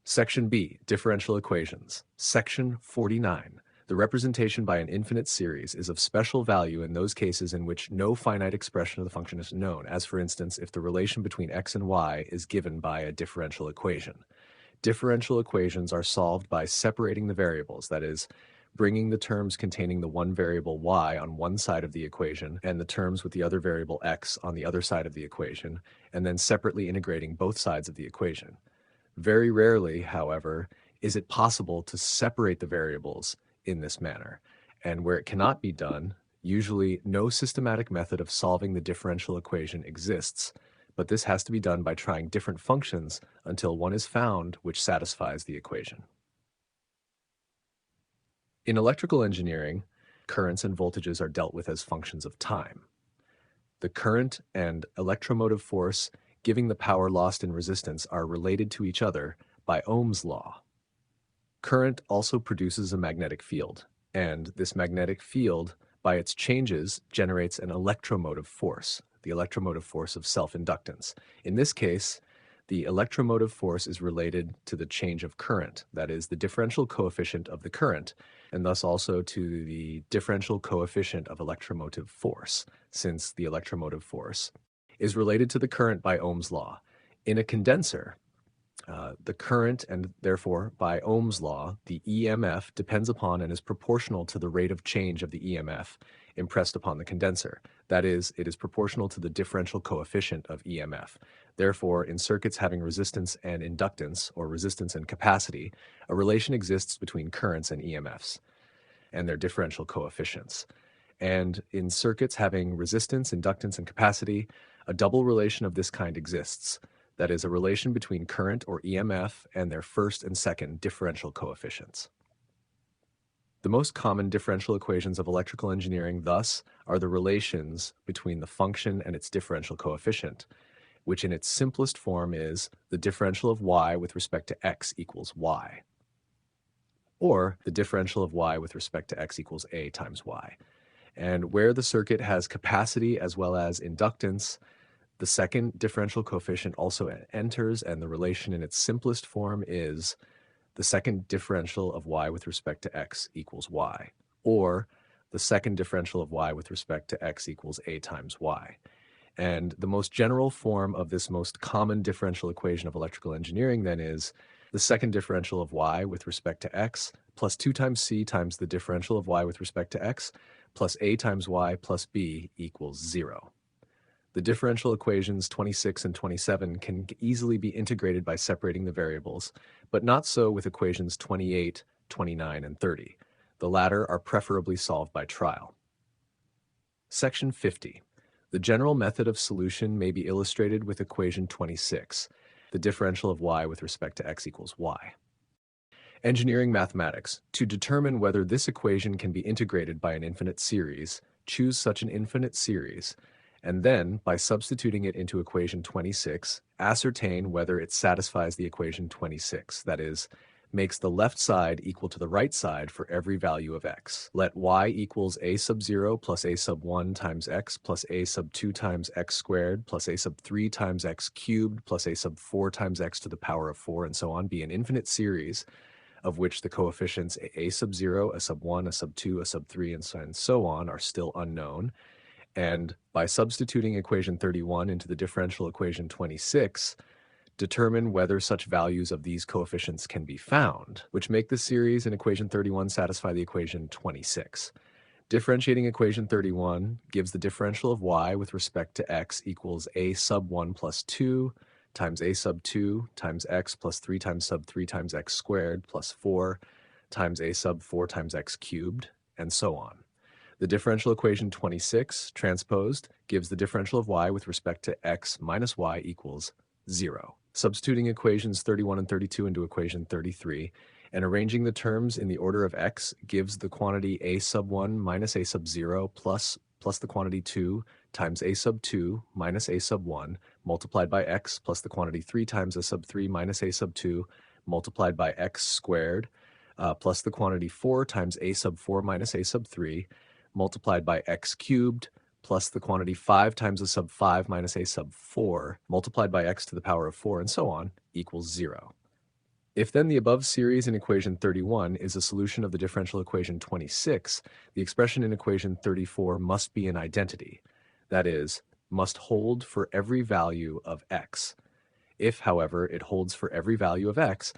Section B, differential equations. Section 49. The representation by an infinite series is of special value in those cases in which no finite expression of the function is known, as for instance if the relation between x and y is given by a differential equation. Differential equations are solved by separating the variables, that is, bringing the terms containing the one variable y on one side of the equation and the terms with the other variable x on the other side of the equation, and then separately integrating both sides of the equation. Very rarely, however, is it possible to separate the variables in this manner, and where it cannot be done, usually no systematic method of solving the differential equation exists, but this has to be done by trying different functions until one is found which satisfies the equation. In electrical engineering, currents and voltages are dealt with as functions of time. The current and electromotive force giving the power lost in resistance are related to each other by Ohm's law. Current also produces a magnetic field, and this magnetic field, by its changes, generates an electromotive force, the electromotive force of self-inductance. In this case, the electromotive force is related to the change of current, that is, the differential coefficient of the current, and thus also to the differential coefficient of electromotive force, since the electromotive force is related to the current by Ohm's law. In a condenser, the current and therefore by Ohm's law, the EMF depends upon and is proportional to the rate of change of the EMF impressed upon the condenser. That is, it is proportional to the differential coefficient of EMF. Therefore, in circuits having resistance and inductance, or resistance and capacity, a relation exists between currents and EMFs and their differential coefficients. And in circuits having resistance, inductance, and capacity, a double relation of this kind exists. That is, a relation between current or EMF and their first and second differential coefficients. The most common differential equations of electrical engineering, thus, are the relations between the function and its differential coefficient, which in its simplest form is the differential of y with respect to x equals y, or the differential of y with respect to x equals a times y. And where the circuit has capacity as well as inductance, the second differential coefficient also enters, and the relation in its simplest form is the second differential of y with respect to x equals y, or the second differential of y with respect to x equals a times y. And the most general form of this most common differential equation of electrical engineering then is the second differential of y with respect to x plus 2 times c times the differential of y with respect to x plus a times y plus b equals 0. The differential equations 26 and 27 can easily be integrated by separating the variables, but not so with equations 28, 29, and 30. The latter are preferably solved by trial. Section 50. The general method of solution may be illustrated with equation 26, the differential of y with respect to x equals y. Engineering mathematics. To determine whether this equation can be integrated by an infinite series, choose such an infinite series, and then, by substituting it into equation 26, ascertain whether it satisfies the equation 26, that is, makes the left side equal to the right side for every value of x. Let y equals a sub 0 plus a sub 1 times x plus a sub 2 times x squared plus a sub 3 times x cubed plus a sub 4 times x to the power of 4 and so on be an infinite series of which the coefficients a sub 0, a sub 1, a sub 2, a sub 3, and so on are still unknown. And by substituting equation 31 into the differential equation 26, determine whether such values of these coefficients can be found, which make the series in equation 31 satisfy the equation 26. Differentiating equation 31 gives the differential of y with respect to x equals a sub 1 plus 2 times a sub 2 times x plus 3 times sub 3 times x squared plus 4 times a sub 4 times x cubed, and so on. The differential equation 26, transposed, gives the differential of y with respect to x minus y equals 0. Substituting equations 31 and 32 into equation 33, and arranging the terms in the order of x gives the quantity a sub 1 minus a sub 0 plus the quantity 2 times a sub 2 minus a sub 1 multiplied by x plus the quantity 3 times a sub 3 minus a sub 2 multiplied by x squared plus the quantity 4 times a sub 4 minus a sub 3 multiplied by x cubed plus the quantity 5 times a sub 5 minus a sub 4 multiplied by x to the power of 4 and so on equals 0. If then the above series in equation 31 is a solution of the differential equation 26, the expression in equation 34 must be an identity. That is, must hold for every value of x. If, however, it holds for every value of x,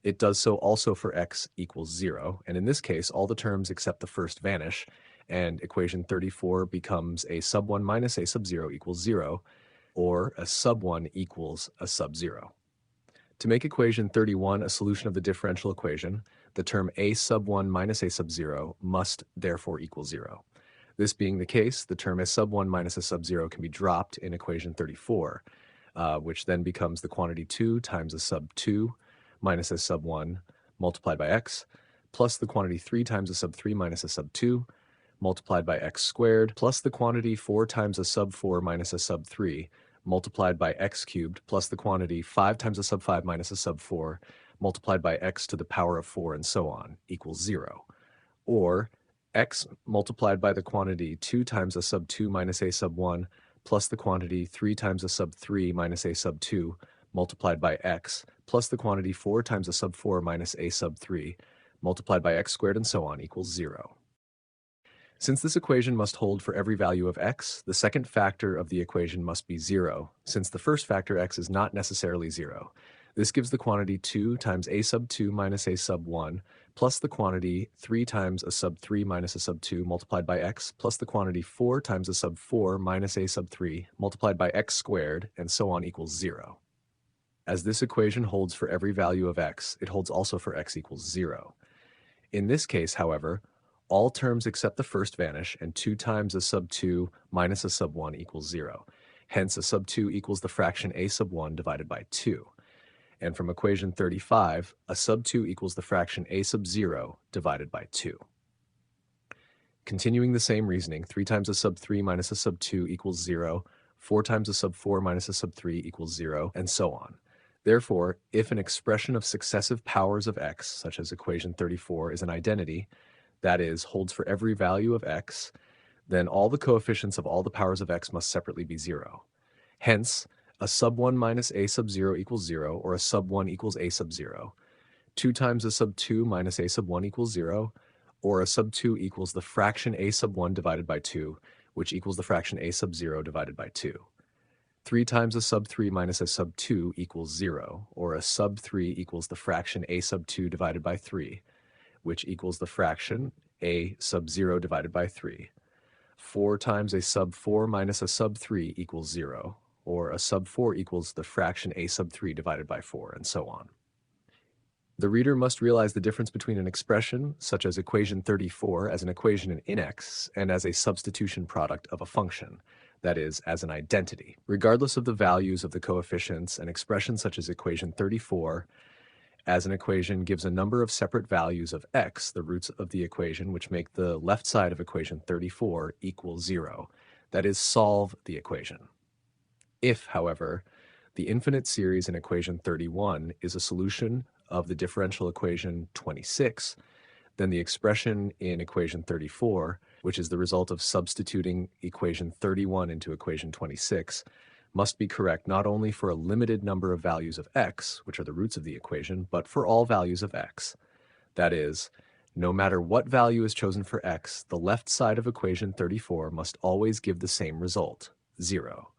it does so also for x equals 0, and in this case, all the terms except the first vanish, and equation 34 becomes a sub 1 minus a sub 0 equals 0, or a sub 1 equals a sub 0. To make equation 31 a solution of the differential equation, the term a sub 1 minus a sub 0 must therefore equal 0. This being the case, the term a sub 1 minus a sub 0 can be dropped in equation 34, which then becomes the quantity 2 times a sub 2 minus a sub 1 multiplied by x, plus the quantity 3 times a sub 3 minus a sub 2 multiplied by x squared, plus the quantity 4 times a sub 4 minus a sub 3 multiplied by x cubed, plus the quantity 5 times a sub 5 minus a sub 4 multiplied by x to the power of 4 and so on equals 0. Or x multiplied by the quantity 2 times a sub 2 minus a sub 1 plus the quantity 3 times a sub 3 minus a sub 2 multiplied by x plus the quantity 4 times a sub 4 minus a sub 3 multiplied by x squared and so on equals 0. Since this equation must hold for every value of x, the second factor of the equation must be 0, since the first factor x is not necessarily 0. This gives the quantity 2 times a sub 2 minus a sub 1 plus the quantity 3 times a sub 3 minus a sub 2 multiplied by x plus the quantity 4 times a sub 4 minus a sub 3 multiplied by x squared and so on equals 0. As this equation holds for every value of x, it holds also for x equals 0. In this case, however, all terms except the first vanish, and 2 times a sub 2 minus a sub 1 equals 0. Hence, a sub 2 equals the fraction a sub 1 divided by 2. And from equation 35, a sub 2 equals the fraction a sub 0 divided by 2. Continuing the same reasoning, 3 times a sub 3 minus a sub 2 equals 0, 4 times a sub 4 minus a sub 3 equals 0, and so on. Therefore, if an expression of successive powers of x, such as equation 34, is an identity, that is, holds for every value of x, then all the coefficients of all the powers of x must separately be 0. Hence, a sub 1 minus a sub 0 equals 0, or a sub 1 equals a sub 0. 2 times a sub 2 minus a sub 1 equals 0, or a sub 2 equals the fraction a sub 1 divided by 2, which equals the fraction a sub 0 divided by 2. 3 times a sub 3 minus a sub 2 equals 0, or a sub 3 equals the fraction a sub 2 divided by 3, which equals the fraction a sub 0 divided by 3. 4 times a sub 4 minus a sub 3 equals 0, or a sub 4 equals the fraction a sub 3 divided by 4, and so on. The reader must realize the difference between an expression, such as equation 34, as an equation in x, and as a substitution product of a function, that is, as an identity. Regardless of the values of the coefficients, an expression such as equation 34 as an equation gives a number of separate values of x, the roots of the equation, which make the left side of equation 34 equal 0. That is, solve the equation. If, however, the infinite series in equation 31 is a solution of the differential equation 26, then the expression in equation 34, which is the result of substituting equation 31 into equation 26, must be correct not only for a limited number of values of x, which are the roots of the equation, but for all values of x. That is, no matter what value is chosen for x, the left side of equation 34 must always give the same result, 0.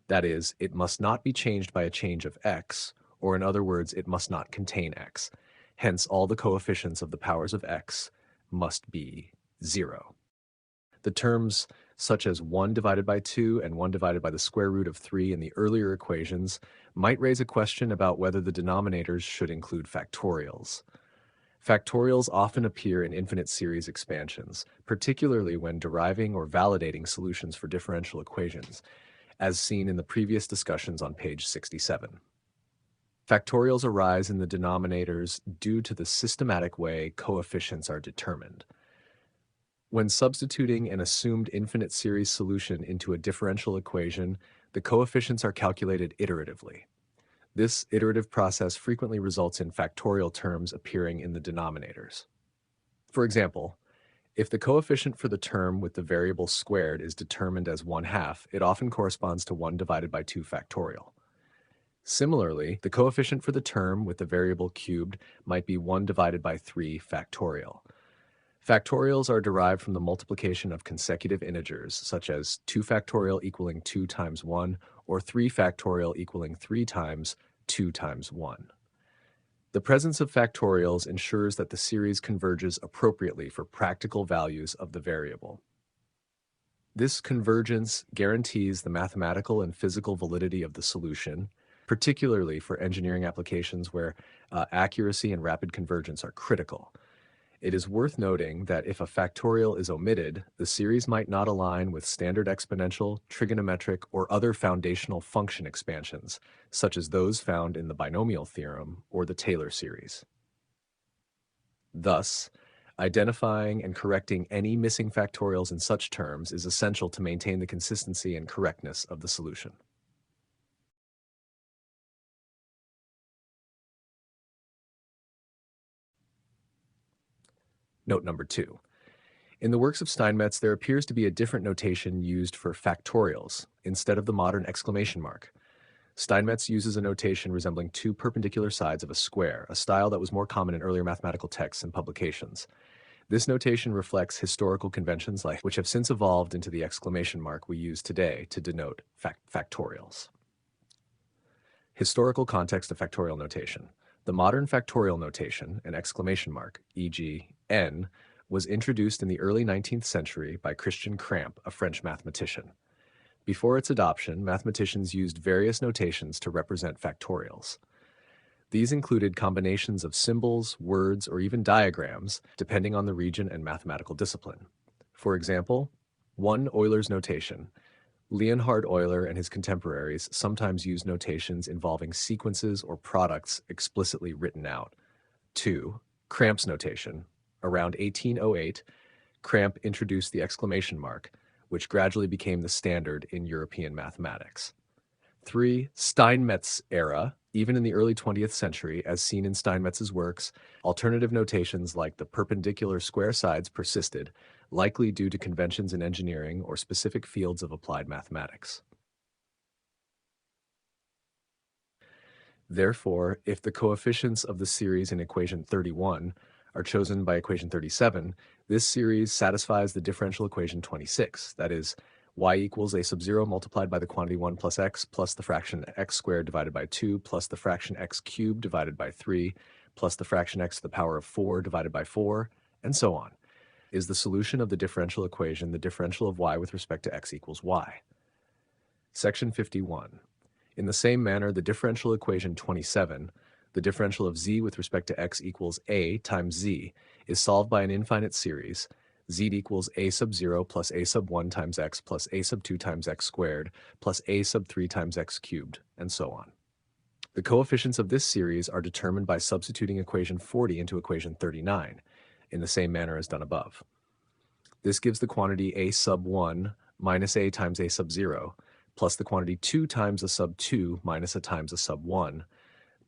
That is, it must not be changed by a change of x, or in other words, it must not contain x. Hence, all the coefficients of the powers of x must be 0. The terms such as 1 divided by 2 and 1 divided by the square root of 3 in the earlier equations might raise a question about whether the denominators should include factorials. Factorials often appear in infinite series expansions, particularly when deriving or validating solutions for differential equations, as seen in the previous discussions on page 67. Factorials arise in the denominators due to the systematic way coefficients are determined. When substituting an assumed infinite series solution into a differential equation, the coefficients are calculated iteratively. This iterative process frequently results in factorial terms appearing in the denominators. For example, if the coefficient for the term with the variable squared is determined as 1/2, it often corresponds to 1 divided by 2 factorial. Similarly, the coefficient for the term with the variable cubed might be 1 divided by 3 factorial. Factorials are derived from the multiplication of consecutive integers, such as 2 factorial equaling 2 times 1, or 3 factorial equaling 3 times 2 times 1. The presence of factorials ensures that the series converges appropriately for practical values of the variable. This convergence guarantees the mathematical and physical validity of the solution, particularly for engineering applications where accuracy and rapid convergence are critical. It is worth noting that if a factorial is omitted, the series might not align with standard exponential, trigonometric, or other foundational function expansions, such as those found in the binomial theorem or the Taylor series. Thus, identifying and correcting any missing factorials in such terms is essential to maintain the consistency and correctness of the solution. Note number 2. In the works of Steinmetz, there appears to be a different notation used for factorials instead of the modern exclamation mark. Steinmetz uses a notation resembling two perpendicular sides of a square, a style that was more common in earlier mathematical texts and publications. This notation reflects historical conventions which have since evolved into the exclamation mark we use today to denote factorials. Historical context of factorial notation. The modern factorial notation, an exclamation mark, e.g., n, was introduced in the early 19th century by Christian Cramp, a French mathematician. Before its adoption, mathematicians used various notations to represent factorials. These included combinations of symbols, words, or even diagrams, depending on the region and mathematical discipline. For example, 1. Euler's notation. Leonhard Euler and his contemporaries sometimes used notations involving sequences or products explicitly written out. 2. Cramp's notation. Around 1808, Cramp introduced the exclamation mark, which gradually became the standard in European mathematics. 3. Steinmetz era. Even in the early 20th century, as seen in Steinmetz's works, alternative notations like the perpendicular square sides persisted, likely due to conventions in engineering or specific fields of applied mathematics. Therefore, if the coefficients of the series in equation 31 are chosen by equation 37, this series satisfies the differential equation 26, that is, y equals a sub 0 multiplied by the quantity 1 plus x plus the fraction x squared divided by 2 plus the fraction x cubed divided by 3 plus the fraction x to the power of 4 divided by 4, and so on, is the solution of the differential equation the differential of y with respect to x equals y. Section 51. In the same manner, the differential equation 27, the differential of z with respect to x equals a times z, is solved by an infinite series, z equals a sub 0 plus a sub 1 times x plus a sub 2 times x squared plus a sub 3 times x cubed, and so on. The coefficients of this series are determined by substituting equation 40 into equation 39, in the same manner as done above. This gives the quantity a sub 1 minus a times a sub 0 plus the quantity 2 times a sub 2 minus a times a sub 1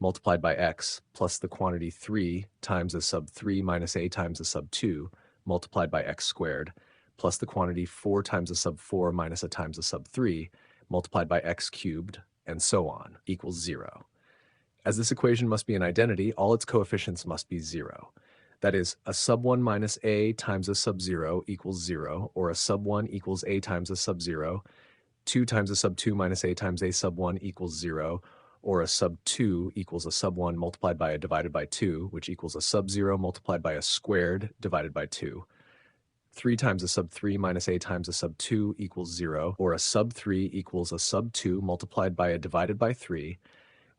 multiplied by x plus the quantity 3 times a sub 3 minus a times a sub 2 multiplied by x squared plus the quantity 4 times a sub 4 minus a times a sub 3 multiplied by x cubed, and so on, equals 0. As this equation must be an identity, all its coefficients must be 0. That is, a sub 1 minus a times a sub 0 equals 0, or a sub 1 equals a times a sub 0, 2 times a sub 2 minus a times a sub 1 equals 0, or a sub 2 equals a sub 1 multiplied by a divided by 2, which equals a sub 0 multiplied by a squared divided by 2. 3 times a sub 3 minus a times a sub 2 equals 0, or a sub 3 equals a sub 2 multiplied by a divided by 3,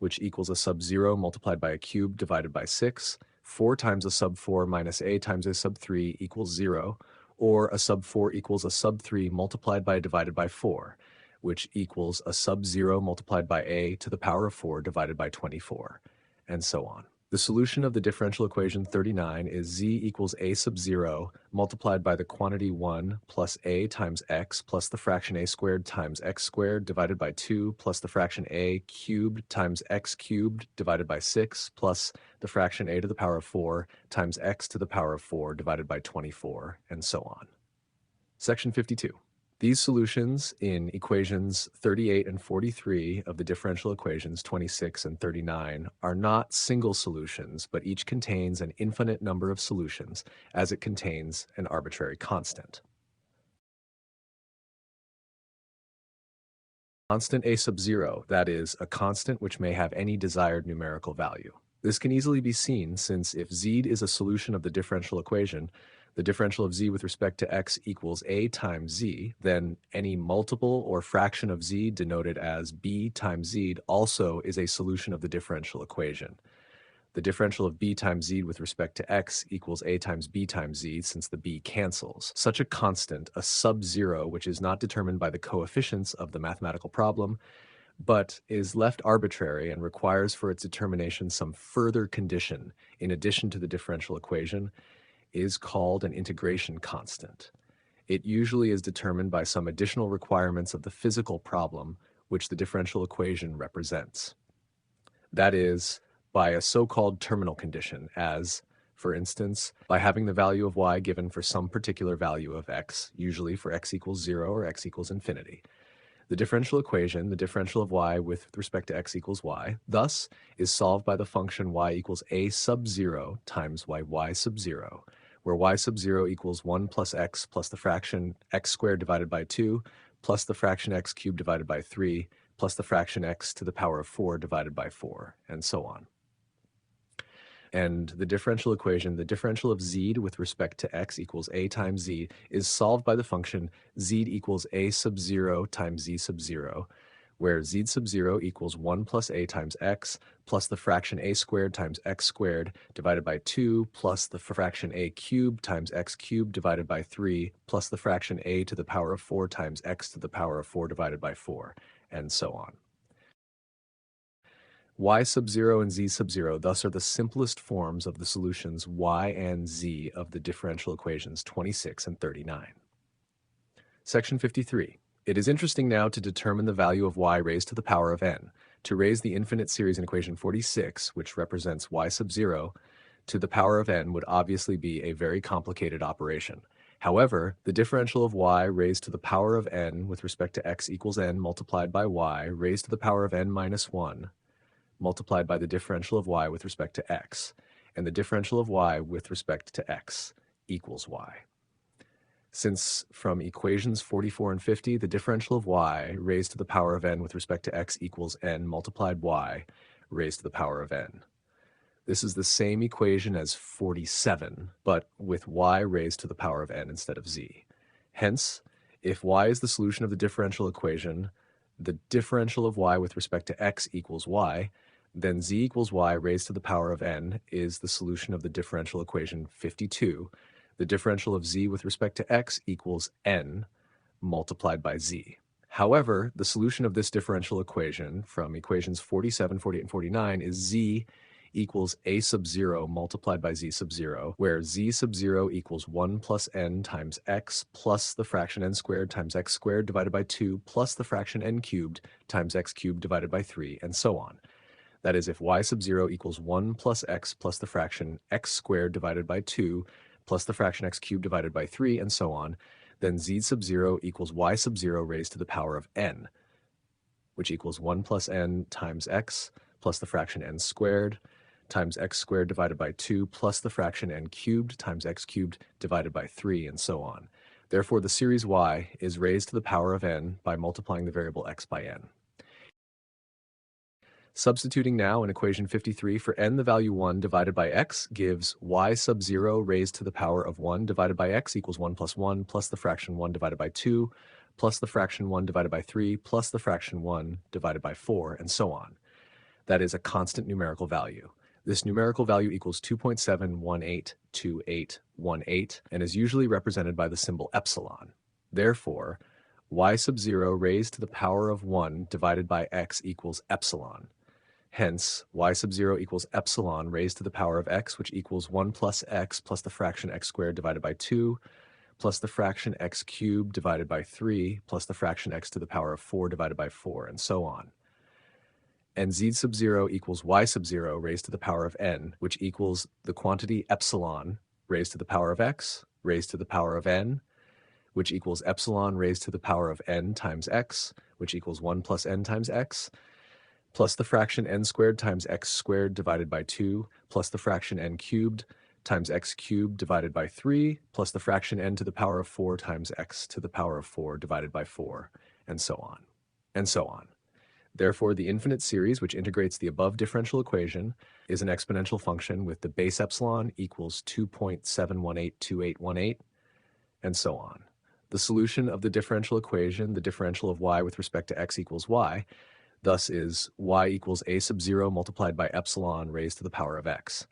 which equals a sub 0 multiplied by a cube divided by 6. 4 times a sub 4 minus a times a sub 3 equals 0, or a sub 4 equals a sub 3 multiplied by a divided by 4, which equals a sub 0 multiplied by a to the power of 4 divided by 24, and so on. The solution of the differential equation 39 is z equals a sub 0 multiplied by the quantity 1 plus a times x plus the fraction a squared times x squared divided by 2 plus the fraction a cubed times x cubed divided by 6 plus the fraction a to the power of 4 times x to the power of 4 divided by 24, and so on. Section 52. These solutions in equations 38 and 43 of the differential equations 26 and 39 are not single solutions, but each contains an infinite number of solutions as it contains an arbitrary constant. Constant a sub 0, that is, a constant which may have any desired numerical value. This can easily be seen since if z is a solution of the differential equation, the differential of z with respect to x equals a times z, then any multiple or fraction of z denoted as b times z also is a solution of the differential equation. The differential of b times z with respect to x equals a times b times z since the b cancels. Such a constant, a sub-zero, which is not determined by the coefficients of the mathematical problem, but is left arbitrary and requires for its determination some further condition in addition to the differential equation, is called an integration constant. It usually is determined by some additional requirements of the physical problem which the differential equation represents. That is, by a so-called terminal condition, as, for instance, by having the value of y given for some particular value of x, usually for x equals 0 or x equals infinity. The differential equation, the differential of y with respect to x equals y, thus is solved by the function y equals a sub 0 times y sub 0, where y sub 0 equals 1 plus x plus the fraction x squared divided by 2 plus the fraction x cubed divided by 3 plus the fraction x to the power of 4 divided by 4, and so on. And the differential equation, the differential of z with respect to x equals a times z, is solved by the function z equals a sub 0 times z sub 0, where z sub 0 equals 1 plus a times x plus the fraction a squared times x squared divided by 2 plus the fraction a cubed times x cubed divided by 3 plus the fraction a to the power of 4 times x to the power of 4 divided by 4, and so on. Y sub 0 and z sub 0 thus are the simplest forms of the solutions y and z of the differential equations 26 and 39. Section 53. It is interesting now to determine the value of y raised to the power of n. To raise the infinite series in equation 46, which represents y sub 0, to the power of n would obviously be a very complicated operation. However, the differential of y raised to the power of n with respect to x equals n multiplied by y raised to the power of n minus 1 multiplied by the differential of y with respect to x, and the differential of y with respect to x equals y. Since from equations 44 and 50, the differential of y raised to the power of n with respect to x equals n multiplied y raised to the power of n. This is the same equation as 47, but with y raised to the power of n instead of z. Hence, if y is the solution of the differential equation, the differential of y with respect to x equals y, then z equals y raised to the power of n is the solution of the differential equation 52. The differential of z with respect to x equals n multiplied by z. However, the solution of this differential equation from equations 47, 48, and 49 is z equals a sub 0 multiplied by z sub 0, where z sub 0 equals 1 plus n times x plus the fraction n squared times x squared divided by 2 plus the fraction n cubed times x cubed divided by 3, and so on. That is, if y sub 0 equals 1 plus x plus the fraction x squared divided by 2 plus the fraction x cubed divided by 3, and so on, then z sub 0 equals y sub 0 raised to the power of n, which equals 1 plus n times x plus the fraction n squared times x squared divided by 2 plus the fraction n cubed times x cubed divided by 3, and so on. Therefore, the series y is raised to the power of n by multiplying the variable x by n. Substituting now in equation 53 for n the value 1 divided by x gives y sub 0 raised to the power of 1 divided by x equals 1 plus the fraction 1 divided by 2 plus the fraction 1 divided by 3 plus the fraction 1 divided by 4, and so on. That is a constant numerical value. This numerical value equals 2.7182818 and is usually represented by the symbol epsilon. Therefore, y sub 0 raised to the power of 1 divided by x equals epsilon. Hence, y sub 0 equals epsilon raised to the power of x, which equals 1 plus x plus the fraction x squared divided by 2, plus the fraction x cubed divided by 3, plus the fraction x to the power of 4 divided by 4, and so on. And z sub 0 equals y sub 0 raised to the power of n, which equals the quantity epsilon raised to the power of x raised to the power of n, which equals epsilon raised to the power of n times x, which equals 1 plus n times x, plus the fraction n squared times x squared divided by 2, plus the fraction n cubed times x cubed divided by 3, plus the fraction n to the power of 4 times x to the power of 4 divided by 4, and so on, and so on. Therefore, the infinite series, which integrates the above differential equation, is an exponential function with the base epsilon equals 2.7182818, and so on. The solution of the differential equation, the differential of y with respect to x equals y, thus is y equals a sub 0 multiplied by epsilon raised to the power of x.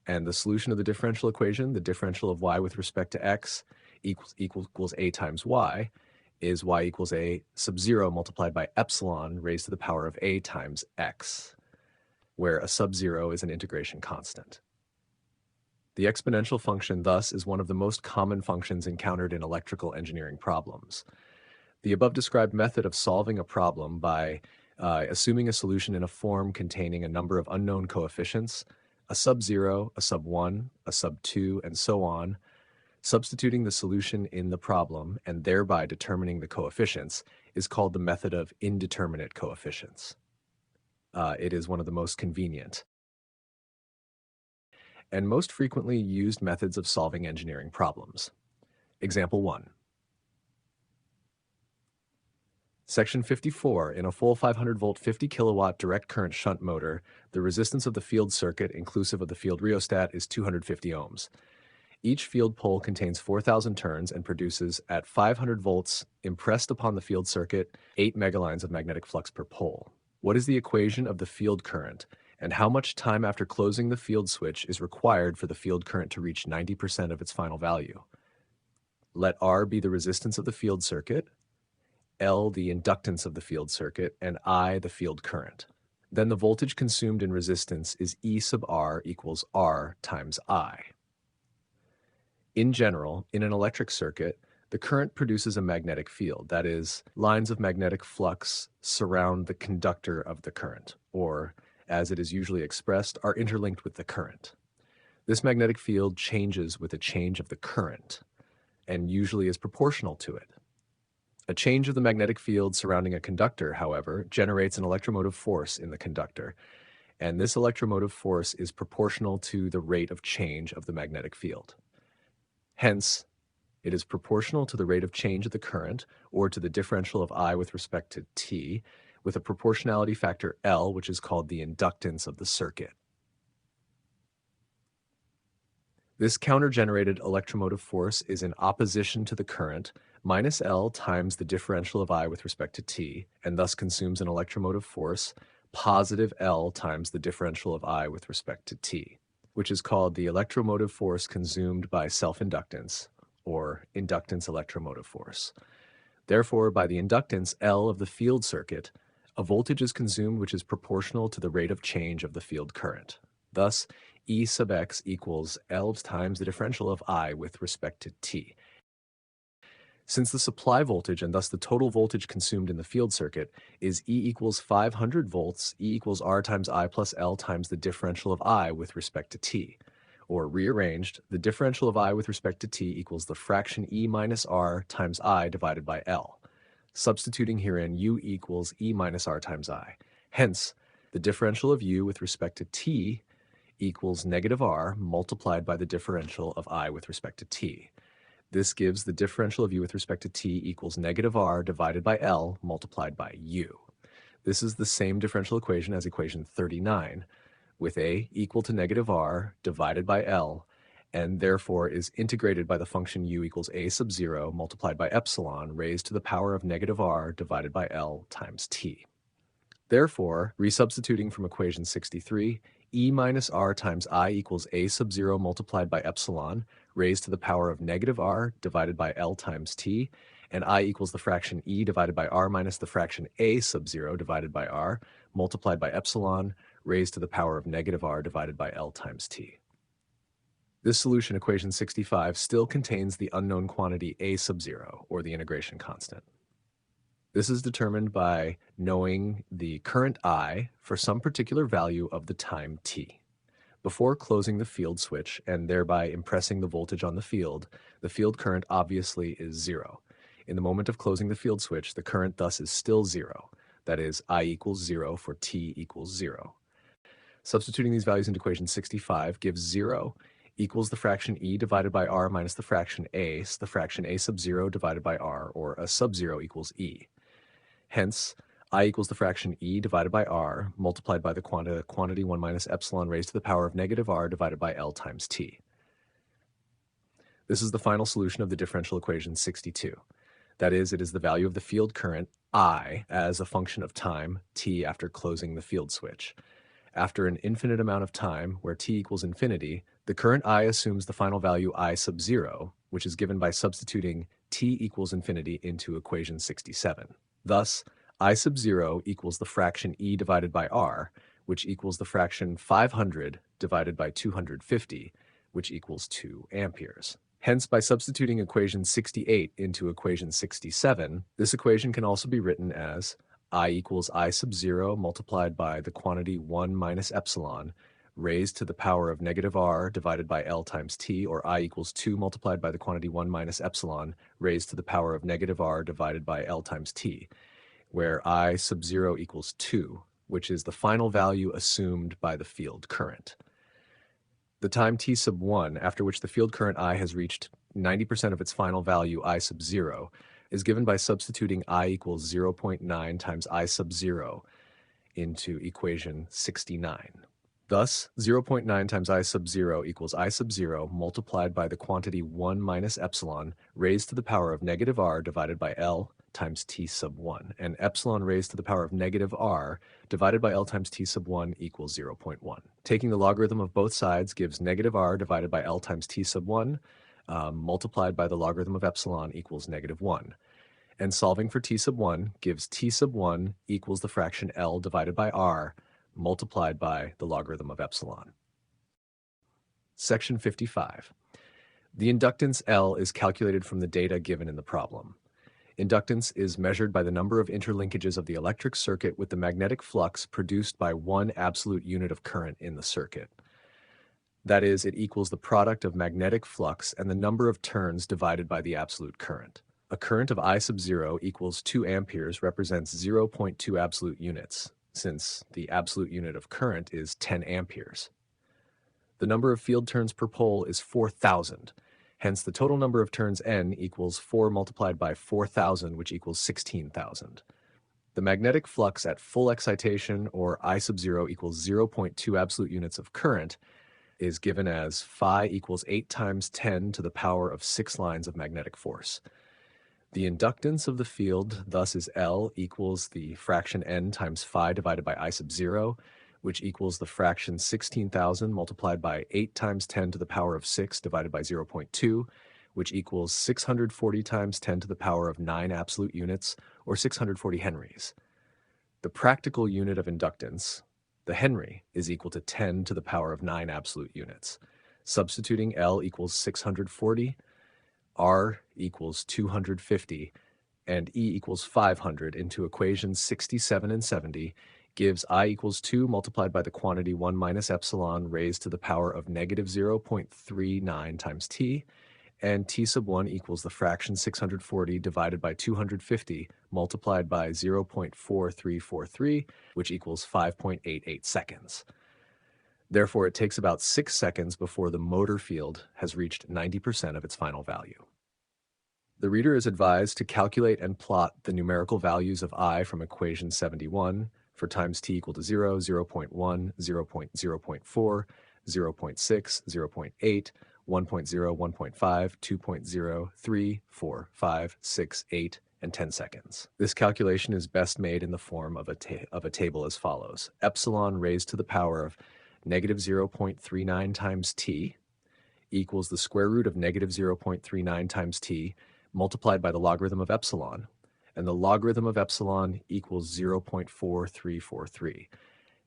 And the solution of the differential equation, the differential of y with respect to x equals a times y, is y equals a sub 0 multiplied by epsilon raised to the power of a times x, where a sub 0 is an integration constant. The exponential function, thus, is one of the most common functions encountered in electrical engineering problems. The above described method of solving a problem by assuming a solution in a form containing a number of unknown coefficients, a sub 0, a sub 1, a sub 2, and so on, substituting the solution in the problem and thereby determining the coefficients, is called the method of indeterminate coefficients. It is one of the most convenient and most frequently used methods of solving engineering problems. Example 1. Section 54. In a full 500-volt 50 kilowatt direct current shunt motor, the resistance of the field circuit, inclusive of the field rheostat, is 250 ohms. Each field pole contains 4,000 turns and produces, at 500 volts impressed upon the field circuit, 8 megalines of magnetic flux per pole. What is the equation of the field current, and how much time after closing the field switch is required for the field current to reach 90% of its final value? Let R be the resistance of the field circuit, L the inductance of the field circuit, and I the field current. Then the voltage consumed in resistance is E sub R equals R times I. In general, in an electric circuit, the current produces a magnetic field, that is, lines of magnetic flux surround the conductor of the current, or, as it is usually expressed, are interlinked with the current. This magnetic field changes with a change of the current, and usually is proportional to it. A change of the magnetic field surrounding a conductor, however, generates an electromotive force in the conductor, and this electromotive force is proportional to the rate of change of the magnetic field. Hence, it is proportional to the rate of change of the current, or to the differential of I with respect to t, with a proportionality factor L, which is called the inductance of the circuit. This counter-generated electromotive force is in opposition to the current, minus L times the differential of I with respect to t, and thus consumes an electromotive force, positive L times the differential of I with respect to t, which is called the electromotive force consumed by self-inductance, or inductance electromotive force. Therefore, by the inductance L of the field circuit, a voltage is consumed which is proportional to the rate of change of the field current. Thus, E sub x equals L times the differential of I with respect to t. Since the supply voltage, and thus the total voltage consumed in the field circuit, is E equals 500 volts, E equals R times I plus L times the differential of I with respect to t. Or rearranged, the differential of I with respect to t equals the fraction E minus R times I divided by L. Substituting herein, U equals E minus R times I. Hence, the differential of U with respect to t equals negative R multiplied by the differential of I with respect to t. This gives the differential of U with respect to t equals negative R divided by L multiplied by U. This is the same differential equation as equation 39, with A equal to negative R divided by L, and therefore is integrated by the function U equals A sub 0 multiplied by epsilon raised to the power of negative R divided by L times t. Therefore, resubstituting from equation 63, E minus R times I equals A sub 0 multiplied by epsilon raised to the power of negative R divided by L times t, and I equals the fraction E divided by R minus the fraction A sub 0 divided by R multiplied by epsilon raised to the power of negative R divided by L times t. This solution, equation 65, still contains the unknown quantity A sub 0, or the integration constant. This is determined by knowing the current I for some particular value of the time t. Before closing the field switch and thereby impressing the voltage on the field current obviously is zero. In the moment of closing the field switch, the current thus is still zero. That is, I equals zero for t equals zero. Substituting these values into equation 65 gives 0 equals the fraction e divided by r minus the fraction a, so the fraction a sub 0 divided by r, or a sub 0 equals e. Hence, I equals the fraction e divided by r multiplied by the quantity 1 minus epsilon raised to the power of negative r divided by L times t. This is the final solution of the differential equation 62. That is, it is the value of the field current, I, as a function of time, t, after closing the field switch. After an infinite amount of time, where t equals infinity, the current I assumes the final value I sub 0, which is given by substituting t equals infinity into equation 67. Thus, I sub 0 equals the fraction e divided by r, which equals the fraction 500 divided by 250, which equals 2 amperes. Hence, by substituting equation 68 into equation 67, this equation can also be written as I equals I sub 0 multiplied by the quantity 1 minus epsilon raised to the power of negative r divided by L times t, or I equals 2 multiplied by the quantity 1 minus epsilon raised to the power of negative r divided by L times t, where I sub 0 equals 2, which is the final value assumed by the field current. The time t sub 1, after which the field current I has reached 90% of its final value I sub 0, is given by substituting I equals 0.9 times I sub 0 into equation 69. Thus, 0.9 times I sub 0 equals I sub 0 multiplied by the quantity 1 minus epsilon raised to the power of negative r divided by L times t sub 1, and epsilon raised to the power of negative r divided by L times t sub 1 equals 0.1. Taking the logarithm of both sides gives negative r divided by L times t sub 1 multiplied by the logarithm of epsilon equals negative 1. And solving for t sub 1 gives t sub 1 equals the fraction L divided by r multiplied by the logarithm of epsilon. Section 55. The inductance L is calculated from the data given in the problem. Inductance is measured by the number of interlinkages of the electric circuit with the magnetic flux produced by one absolute unit of current in the circuit. That is, it equals the product of magnetic flux and the number of turns divided by the absolute current. A current of I sub 0 equals 2 amperes represents 0.2 absolute units, since the absolute unit of current is 10 amperes. The number of field turns per pole is 4,000. Hence, the total number of turns n equals 4 multiplied by 4,000, which equals 16,000. The magnetic flux at full excitation, or I sub 0 equals 0.2 absolute units of current, is given as phi equals 8 times 10 to the power of 6 lines of magnetic force. The inductance of the field thus is L equals the fraction n times phi divided by I sub 0, which equals the fraction 16,000 multiplied by 8 times 10 to the power of 6 divided by 0.2, which equals 640 times 10 to the power of 9 absolute units, or 640 henries. The practical unit of inductance, the henry, is equal to 10 to the power of 9 absolute units. Substituting L equals 640, R equals 250, and E equals 500 into equations 67 and 70 gives I equals 2 multiplied by the quantity 1 minus epsilon raised to the power of negative 0.39 times t, and t sub 1 equals the fraction 640 divided by 250 multiplied by 0.4343, which equals 5.88 seconds. Therefore, it takes about 6 seconds before the motor field has reached 90% of its final value. The reader is advised to calculate and plot the numerical values of I from equation 71 for times t equal to 0, 0.1, 0.0.4, 0.6, 0.8, 1.0, 1.5, 2.0, 3, 4, 5, 6, 8, and 10 seconds. This calculation is best made in the form of a table as follows. Epsilon raised to the power of negative 0.39 times t equals the square root of negative 0.39 times t multiplied by the logarithm of epsilon, and the logarithm of epsilon equals 0.4343.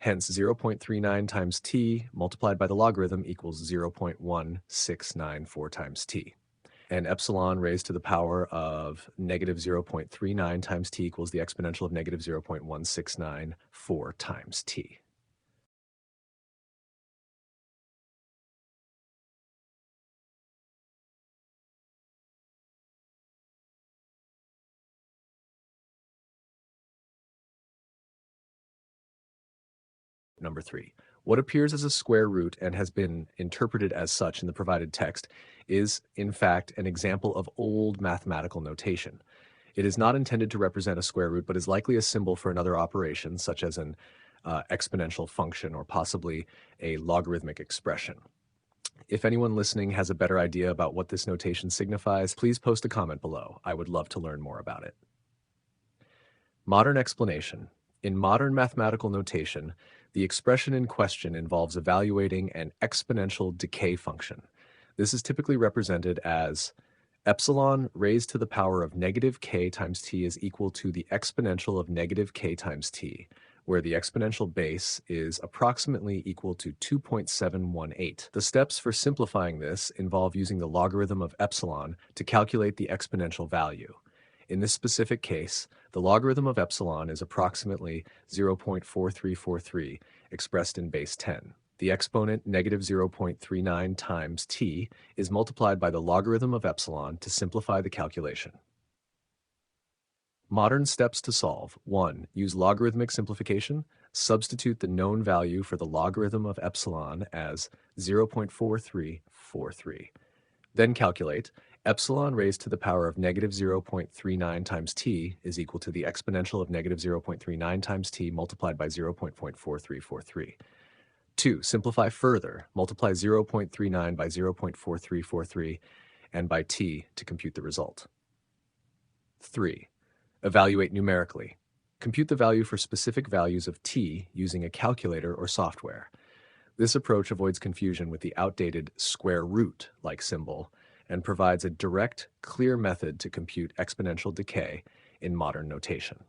Hence, 0.39 times t multiplied by the logarithm equals 0.1694 times t. And epsilon raised to the power of negative 0.39 times t equals the exponential of negative 0.1694 times t. Number 3. What appears as a square root and has been interpreted as such in the provided text is, in fact, an example of old mathematical notation. It is not intended to represent a square root, but is likely a symbol for another operation, such as an exponential function or possibly a logarithmic expression. If anyone listening has a better idea about what this notation signifies, please post a comment below. I would love to learn more about it. Modern explanation. In modern mathematical notation, the expression in question involves evaluating an exponential decay function. This is typically represented as epsilon raised to the power of negative k times t is equal to the exponential of negative k times t, where the exponential base is approximately equal to 2.718. The steps for simplifying this involve using the logarithm of epsilon to calculate the exponential value. In this specific case, the logarithm of epsilon is approximately 0.4343 expressed in base 10. The exponent negative 0.39 times t is multiplied by the logarithm of epsilon to simplify the calculation. Modern steps to solve. 1. Use logarithmic simplification. Substitute the known value for the logarithm of epsilon as 0.4343. Then calculate epsilon raised to the power of negative 0.39 times t is equal to the exponential of negative 0.39 times t multiplied by 0.4343. 2. Simplify further. Multiply 0.39 by 0.4343 and by t to compute the result. 3. Evaluate numerically. Compute the value for specific values of t using a calculator or software. This approach avoids confusion with the outdated square root-like symbol and provides a direct, clear method to compute exponential decay in modern notation.